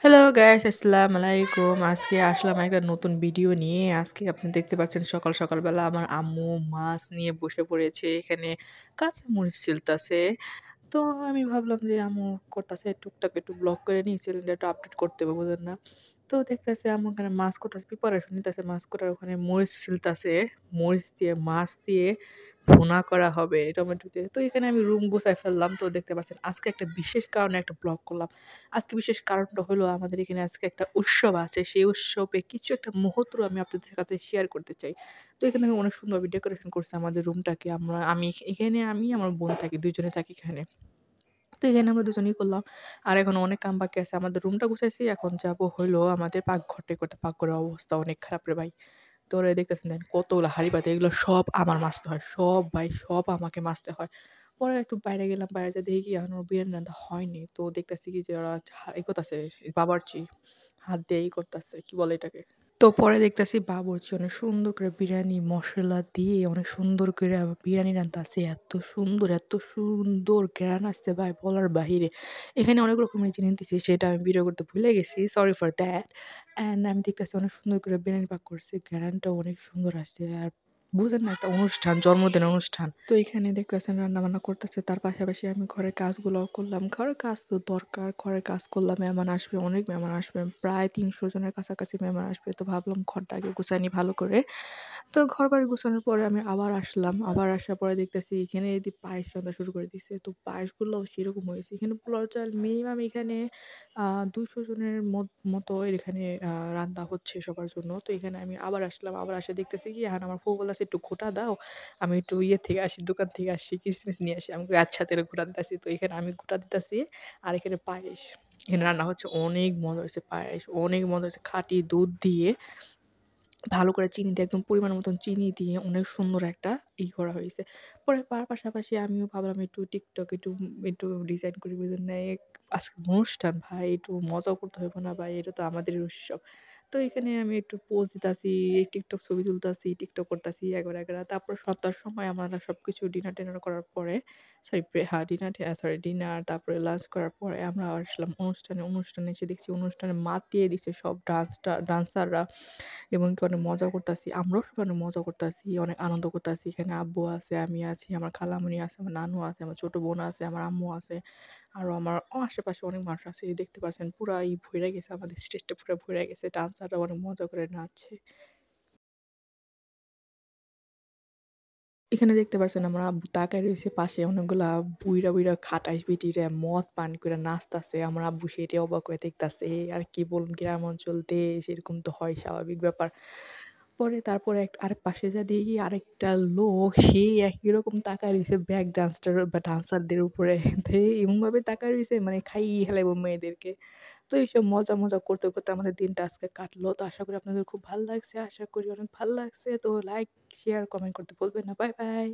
Hello guys, আসসালামু আলাইকুম। আজকে আসলাম একটা নতুন ভিডিও নিয়ে। আজকে আপনি দেখতে পাচ্ছেন সকালবেলা আমার আম্মু মাছ নিয়ে বসে পড়েছে। এখানে কাঁচামরিচ ছিলতাছে। তো আমি ভাবলাম যে আম্মু করতেছে টুকটাক একটু ব্লগ করে নিই, চ্যানেলটা একটু আপডেট করতে হবে, বুঝেন না? তো দেখতেছে আম্মু ওখানে মাছ করতেছে, প্রিপারেশন নিতেছে মাছ করার। ওখানে মরিচ ছিলতাছে, মরিচ দিয়ে মাছ দিয়ে ভুনা করা হবে টমেটো দিয়ে। তো এখানে আমি রুম গুছাই ফেললাম। তো দেখতে পাচ্ছেন আজকে একটা বিশেষ কারণে একটা ব্লগ করলাম। আজকে বিশেষ কারণটা হলো আমাদের এখানে আজকে একটা উৎসব আছে। সেই উৎসবে কিছু একটা মুহূর্ত আমি আপনাদের কাছে শেয়ার করতে চাই। তো এখানে অনেক সুন্দরভাবে ডেকোরেশন করছে আমাদের রুমটাকে। আমি আমার বোন থাকি, ২ জনে থাকি এখানে। তো এখানে আমরা দুজনেই করলাম। আর এখনো অনেক কাম বাকি আছে। আমাদের রুমটা গুছাইছি। এখন যাবো হইলো আমাদের পাকঘরটা করতে। পাকঘরের অবস্থা অনেক খারাপ রে ভাই। তো ওরা দেখতেছেন দেখেন কতগুলো হাঁড়ি-পাতিল, এগুলো সব আমার মাজতে হয়। সব ভাই সব আমাকে মাজতে হয়। পরে একটু বাইরে গেলাম। বাইরে যেয়ে দেখি কি এখনো বিরিয়ানি রান্না হয়নি। তো দেখতেছি কি যে ওরা করতাছে, বাবুর্চি হাত দিয়ে করতাছে। কি বলে এটাকে? তো পরে দেখতেছি বাবুর্চি অনেক সুন্দর করে বিরিয়ানি মসলা দিয়ে অনেক সুন্দর করে বিরিয়ানি রান্তাছে। এত সুন্দর ঘ্রাণ আসছে ভাই বলার বাহিরে। এখানে অনেক রকমের জিনিস দিছে, সেটা আমি ভিডিও করতে ভুলে গেছি। Sorry for that. অ্যান্ড আমি দেখতেছি অনেক সুন্দর করে বিরিয়ানি পাক করছে। ঘ্রাণটাও অনেক সুন্দর আসছে। আর বুঝেন না, একটা অনুষ্ঠান, জন্মদিনের অনুষ্ঠান। তো এখানে দেখতেছেন রান্না-বান্না করতেছে। তার পাশাপাশি আমি ঘরের কাজগুলোও করলাম। ঘরের কাজ তো দরকার। ঘরের কাজ করলাম, মেহমান আসবে, অনেক মেহমান আসবে। প্রায় ৩০০ জনের কাছাকাছি মেহমান আসবে। তো ভাবলাম ঘরটা আগে গুছাই নিই ভালো করে। তো ঘরবাড়ি গুছানোর পরে আমি আবার আসলাম। আবার আসার পরে দেখতেছি এখানে পায়েস রান্না শুরু করে দিছে। তো পায়েসগুলোও সেরকম হয়েছে। এখানে পোলাও চাল মিনিমাম এখানে ২০০ জনের মতো এখানে রান্না হচ্ছে সবার জন্য। তো এখানে আমি আবার আসলাম। আবার এসে দেখতেছি কি এখন আমার ফুফু বলতেছে, "একটু ঘোঁটা দাও। আমি একটু ইয়ে থেকে আসি, দোকান থেকে আসি, কিশমিশ নিয়ে আসি।" আমি কই, "আচ্ছা তাহলে ঘোঁটা দিতেছি।" তো এখানে আমি ঘোঁটা দিতেছি। আর এখানে পায়েস। এখানে রান্না হচ্ছে, অনেক মজা হয়েছে পায়েস। অনেক মজা হয়েছে। খাঁটি দুধ দিয়ে ভালো করে চিনি দিয়ে, একদম পরিমাণ মতন চিনি দিয়ে অনেক সুন্দর একটা করা হয়েছে। পরে পাশাপাশি আমিও ভাবলাম একটু টিকটক একটু ডিজাইন করি, বুঝলেন না? আজকে অনুষ্ঠান ভাই, একটু মজাও করতে হইব না ভাই? এটা তো আমাদেরই উৎসব। তো এখানে আমি একটু পোজ দিতাছি, টিকটক ছবি তুলতাছি, টিকটক করতাছি একেবারে। তারপর সন্ধ্যার সময় আমরা সবকিছু ডিনার-টিনার করার পরে, ডিনার তারপরে লাঞ্চ করার পরে আমরা আসলাম অনুষ্ঠানে। অনুষ্ঠানে এসে দেখছি অনুষ্ঠানে মাতিয়ে দিছে সব ডান্সাররা, এবং কি অনেক মজা করতাছি। আমরাও সবাই অনেক মজা করতাছি, অনেক আনন্দ করতাছি। এখানে আব্বু আছে, আমি আছি, আমার খালামণি আছে, আমার নানু আছে, আমার ছোট বোন আছে, আমার আম্মু আছে। আরও আমার আশেপাশে অনেক মানুষ আছে। এই দেখতে পাচ্ছেন পুরা ভইরা গেছে, আমাদের স্টেজটা পুরা ভইরা গেছে। ডান্সাররা অনেক মজা করে নাচছে। এখানে দেখতে পারছেন আমার আব্বু তাকায় রইছে, পাশে অনেকগুলা বুইড়া খাটাইস বেটিরা মদ পান কইরা নাচতাছে। আমার আব্বু সেটাই অবাক হয়ে দেখতাছে। আর কি বলুন, গ্রাম অঞ্চল, দেশ, এরকম তো হয়, স্বাভাবিক ব্যাপার। তারপরে আরেক পাশে যা দেখি আরেকটা লোক, সে একই রকম তাকায় রইছে ব্যাক ডান্সার বা ডান্সারদের উপরে। তো এমনভাবে তাকায় রইছে মানে খাইয়ে ফেলাইবো মেয়েদেরকে। তো এইসব মজা করতে আমাদের দিনটা আজকে কাটলো। তো আশা করি আপনাদের খুব ভাল লাগছে। আশা করি অনেক ভাল লাগছে। তো লাইক, শেয়ার, কমেন্ট করতে ভুলবেন না। Bye, by.